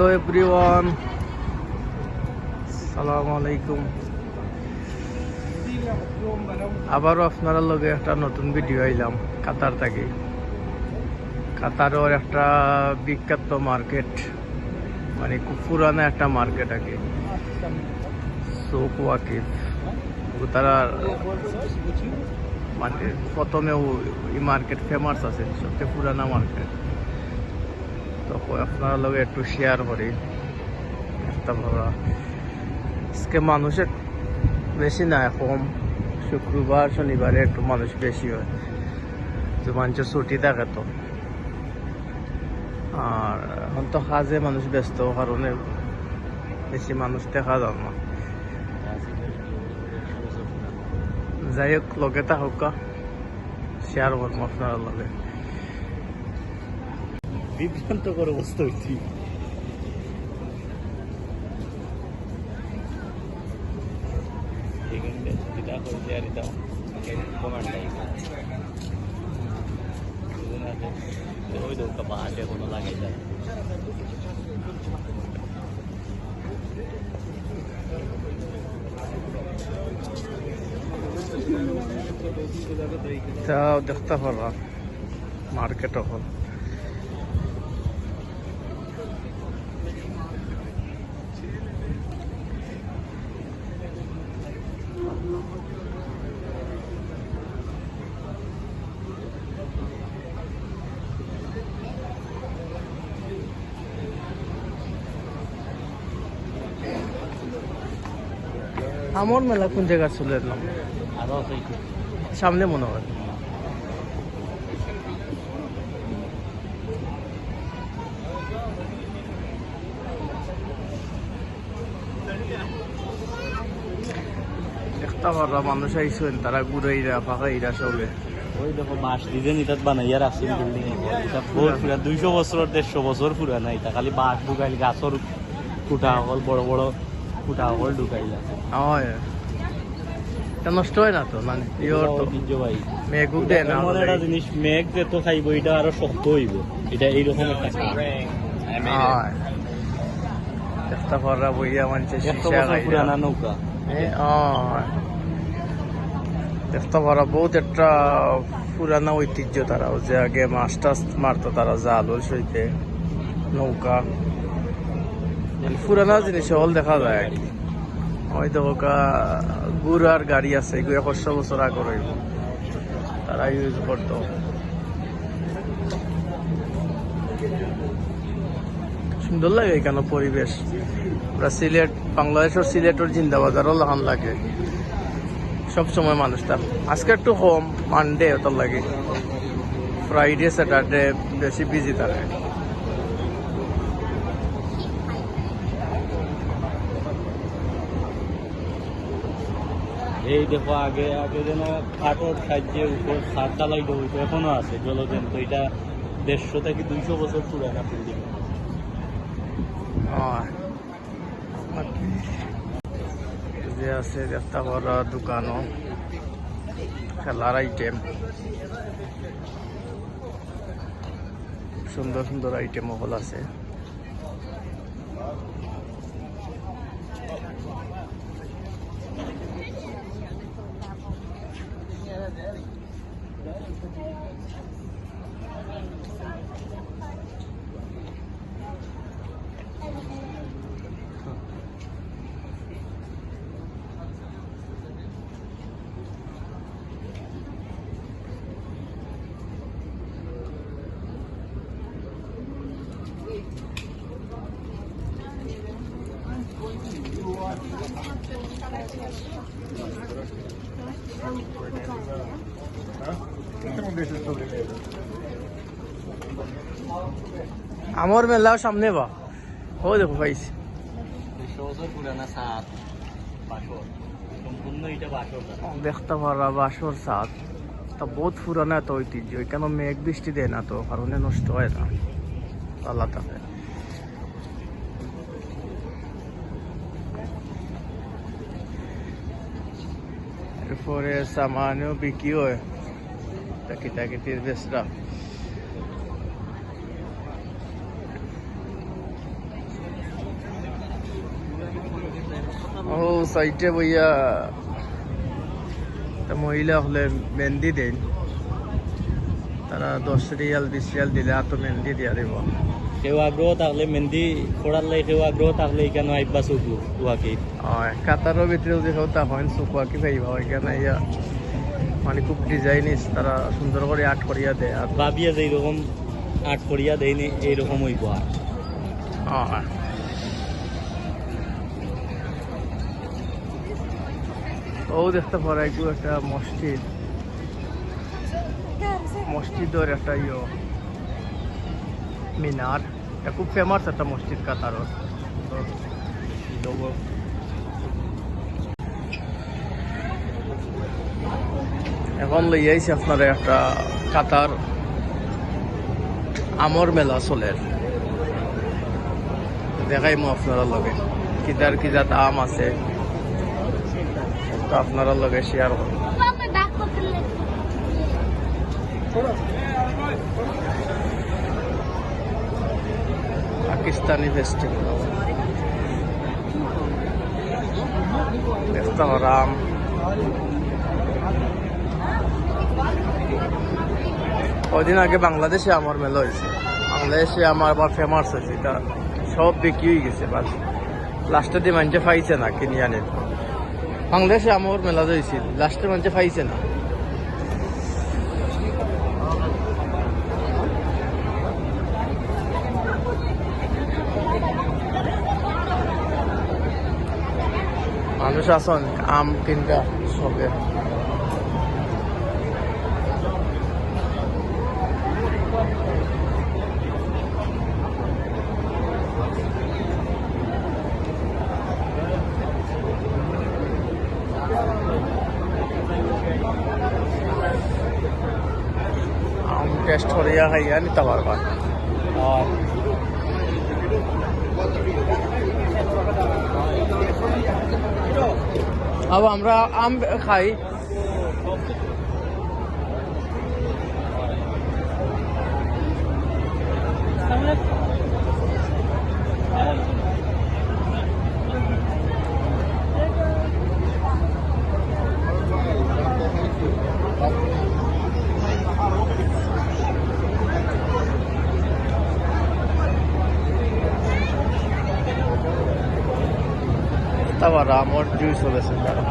Hello everyone, আসসালামু আলাইকুম। আবারও আপনারা লগে একটা নতুন ভিডিও আইলাম কাতার থেকে। কাতারের একটা বিখ্যাত মার্কেট, মানে খুব পুরানো একটা মার্কেট আগে, সৌক ওয়াকিফ। তারা মানে প্রথমে এই মার্কেট ফেমাস আছে, সবচেয়ে পুরানা মার্কেট। তো আপনারা লগে একটু শেয়ার করি। একটা ভালো আজকে মানুষের বেশি না, কম। শুক্রবার শনিবারে একটু মানুষ বেশি হয়, তো মানুষের ছুটি থাকে। তো আর এখন তো কাজে মানুষ ব্যস্ত কারণে বেশি মানুষ দেখা যায় না। যাই হোক, লগে থাকুক, শেয়ার করবো আপনার লগে। বিভ্রান্তকর অবস্থা হয়েছি। তাও দেখতে পারা মার্কেট হল। আমার মেলা কোন জায়গা চলে এলাম, সামনে মনে হয়। দেখতে পারা মানুষ আইসেন, তারা ঘুরাইরা ফাঁকাইরা চলে। ওই দেখো বাঁশ ডিজাইন ইটাত বানাইয়া রাখছে বিল্ডিং। এটা বহুত পুরা 200 বছর 150 বছর পুরানা। এটা খালি বাঁশ ঢুকাইল, গাছর খুঁটা হল, বড় বড় খুঁটা হল ঢুকাইল আছে। এটা নষ্ট হয় না তো, মানে ঐতিহ্যবাহী। মেঘ দেয় না। এমন একটা জিনিস, মেঘ যে তো খাইব, এটা আরো শক্ত হইব। এটা এইরকম একটা কাঠ। দেখতে পারা বইয়া মানছে পুরানা নৌকা। দেখতে পারা বহুত একটা পুরানা ঐতিহ্য। তারাও যে আগে মাছ টাছ মারতো, তারা জাল সইতে, নৌকা, পুরানা জিনিস হল দেখা যায় আর কি। হয়তো গুড়ার গাড়ি আছে, 100 বছর আগর হইব, তারা ইউজ করতো। সুন্দর লাগে এখানে পরিবেশ। আমরা সিলেট, বাংলাদেশের সিলেটের জিন্দাবাজারও লাগান লাগে সবসময় মানুষটা। আজকে একটু কম, মানডে ওত লাগে, ফ্রাইডে স্যাটারডে বেশি বিজি থাকে। এই দেখো আগে আগে যেন খাটর সাহায্যে উপর ছাদ চালাইত হইতো, এখনো আছে জলযন্ত্র। এটা 150 থেকে 200 বছর পুরানা বিল্ডিং। যে আছে দেখতে পারা দোকানও, খেলার আইটেম, সুন্দর সুন্দর আইটেম হল আছে। আমার মেলাও সামনে বা ও দেখো পাইছি। 200 বছর পুরানা ছাদ, বাসর, সম্পূর্ণ এটা বাসর। দেখতে পারা বাসর ছাদ, তা বহুত পুরানা তো ঐতিহ্য। কেন মেঘ বৃষ্টি দেয় না, তো কারণে নষ্ট হয় না, আল্লাহ থাকে। এরপরে সামানও বিক্রি হয়, তাকিতির বেচরা। ও সাইটে বইয়া মহিলা হলে মেহেন্দি দেন, তারা 10 রিয়াল 20 রিয়াল দিলে এত মেহেন্দি দিয়া দিব। কেউ আগ্রহ থাকলে মেহেন্দি খোড়ার লাই কেউ আগ্রহ থাকলে এখানে আইবা চুকু উহাকে কাতারের ভিতরে যদি হোক তখন চুকুয়াকি পাইবা ওইখানে ইয়া মানে খুব ডিজাইনিস, তারা সুন্দর করে আর্ট করিয়া দেয়। আর ভাবিয়া যে এইরকম আর্ট করিয়া দেয়নি এইরকম হইব আর ও দেখতে পারা একটু একটা মসজিদ, মসজিদের একটা মিনার, এটা খুব ফেমাস একটা মসজিদ কাতারর। এখন লই আইছি আপনারা একটা কাতার আমর মেলা চলের, দেখাইমো আপনারা লগে কিতার কি জাত আম আছে, তো আপনারা লগে শেয়ার করব। পাকিস্তানি ফেস্টিভ্যাল দেখতে আরাম। কদিন আগে বাংলাদেশে আমার মেলা হয়েছে, বাংলাদেশে আমার আবার ফেমাস হয়েছে, এটা সব বিক্রি হয়ে গেছে, বাস লাস্টে দিয়ে মানুষে পাইছে না কিনে আনে। বাংলাদেশে আমার মেলা হয়েছিল, লাস্টে মানুষে পাইছে না। মানুষ আসন আম কিনবা সবে। আম টেস্ট করিয়া খাইয়া নিতে পারবা। अब আমরা আম খাই, তারপর আমার জুস হয়েছে তারা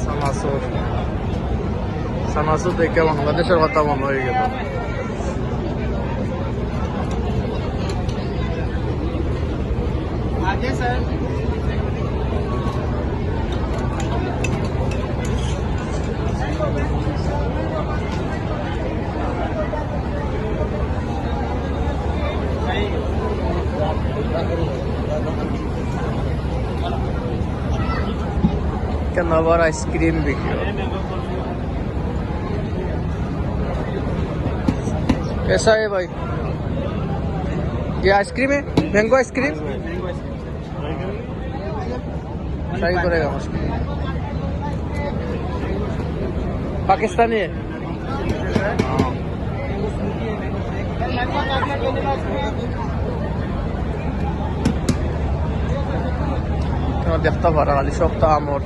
সানাসুর, সানাসুর দেখে বাংলাদেশের কথা মনে হয়ে গেল। আগে স্যার কেন আবার আইসক্রিম বিক্রি? कैसा है भाई ये आइसक्रीम है? मैंगो आइसक्रीम ट्राई करेगा मुश्किल। पाकिस्तानी है देखता पारा खाली सप्ताह आमर।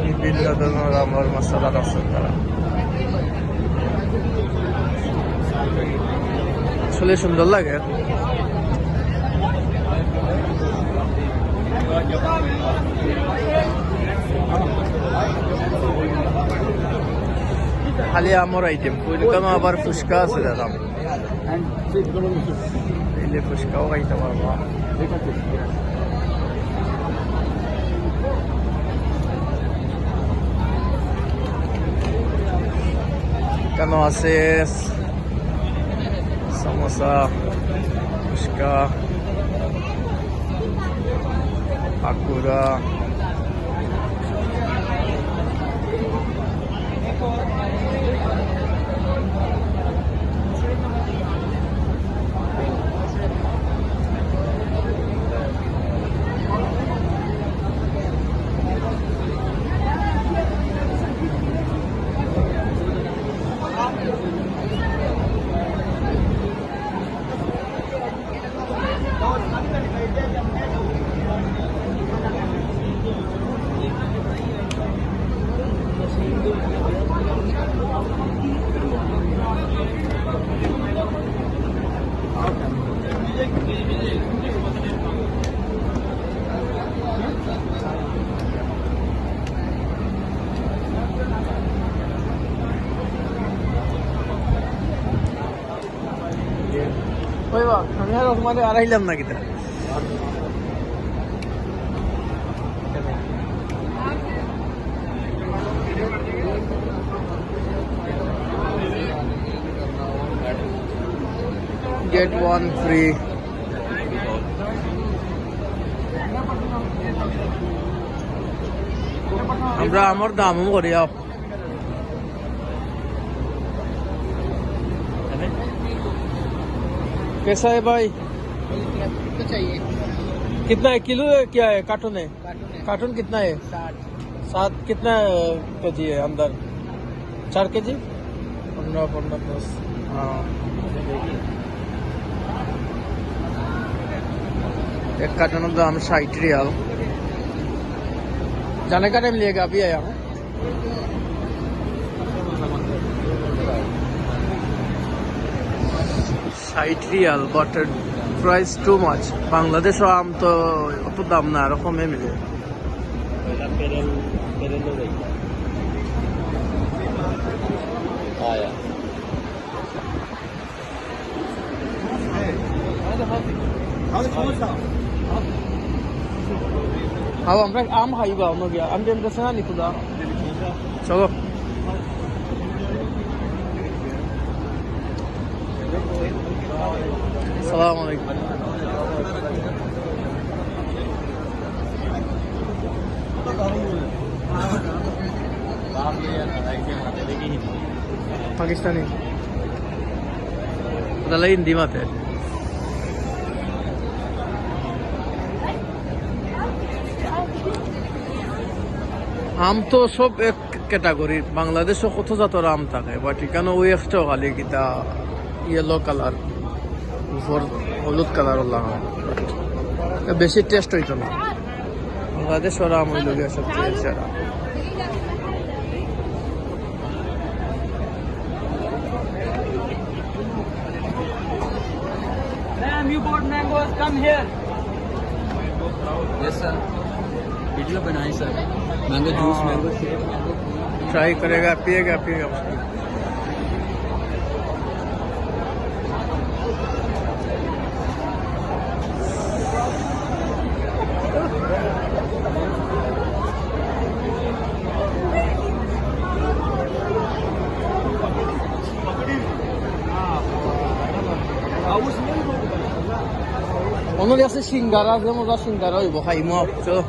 বিভিন্ন ধরনের আমার মশলা আছে, তারা আসলে সুন্দর লাগে। খালি আমার আইটেম ওইখানে আবার ফুচকা আছে দাদা, এলে ফুচকাও খাইতে পারবো। কেন আছে সমোসা, ফুচকা, পাকুড়া, ওই বাবা আমি আর তোমাদের আর আইলাম না কিতা get one free আমরা আমার দামও করি আপ कैसा है भाई तो चाहिए कितना है किलो है क्या है कार्टून है कार्टून कितना है 60 सात कितना के जी है अंदर 4 के जी 15 प्लस हाँ एक कार्टून दाम 60 रियाल जाने का टाइम लेगा अभी आया हूँ 60 riyal but price too much Bangladesh আম তো অত দাম না আরো কমে মিলে হাও আমরা আম খাইবা অন্য গিয়া আম দেন কাছে না নিকুদা চলো السلام عليكم पाकिस्तानी उदाला हिंदी माते আম তো সব এক ক্যাটাগরি বাংলাদেশে কত জাতের আম থাকে বাট এখানে ওই একটা খালি কিতা ইয়েলো কালার উপর হলুদ কালার বেশি টেস্ট হইতো না বাংলাদেশ ওরা আম হইল গিয়া সবচেয়ে সেরা Ma'am, you bought mangoes, come here. Yes sir video बनाए sir mango juice mango shake try करेगा पिएगा 오늘 약간 신가라 그러면 신가라 이거 하이모 없죠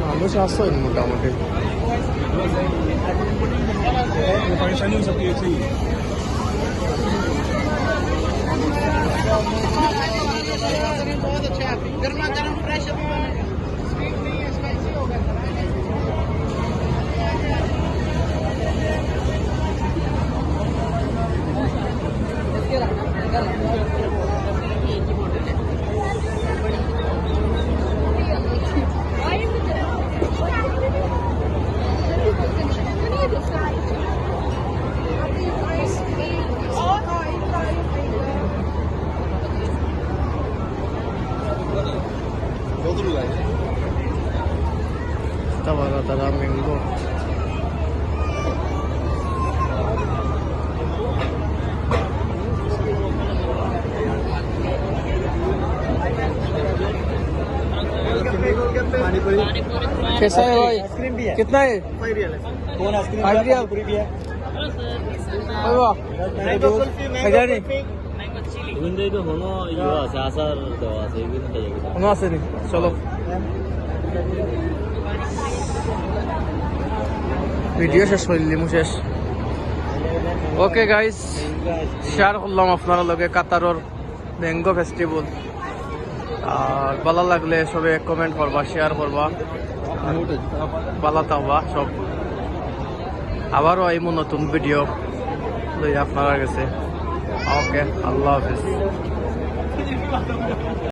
মানুষ আসছে মোটামুটি परेशानी हो सकती है ऐसे ही बहुत अच्छा है गर्मा गर्म फ्रेश स्वीट नहीं है स्पाइसी होगा Tawa-tawa mango. कैसा है भाई कितना है कौन आइसक्रीम 5 रियाल ওই বাহ খাইয়া নি কিন্তু তো হনো ইয়ে আছে আচার দেওয়া আছে এগুলো খাইয়া গেছে কোনো আছে নি চলো ভিডিও শেষ করলি শেষ ওকে গাইস শেয়ার করলাম আপনারা লগে কাতারর ম্যাঙ্গো ফেস্টিভ্যাল আর ভালো লাগলে সবে কমেন্ট করবা শেয়ার করবা ভালো থাকবা সব আবারও এই নতুন ভিডিও লই আপনারা গেছে ওকে আল্লাহ হাফেজ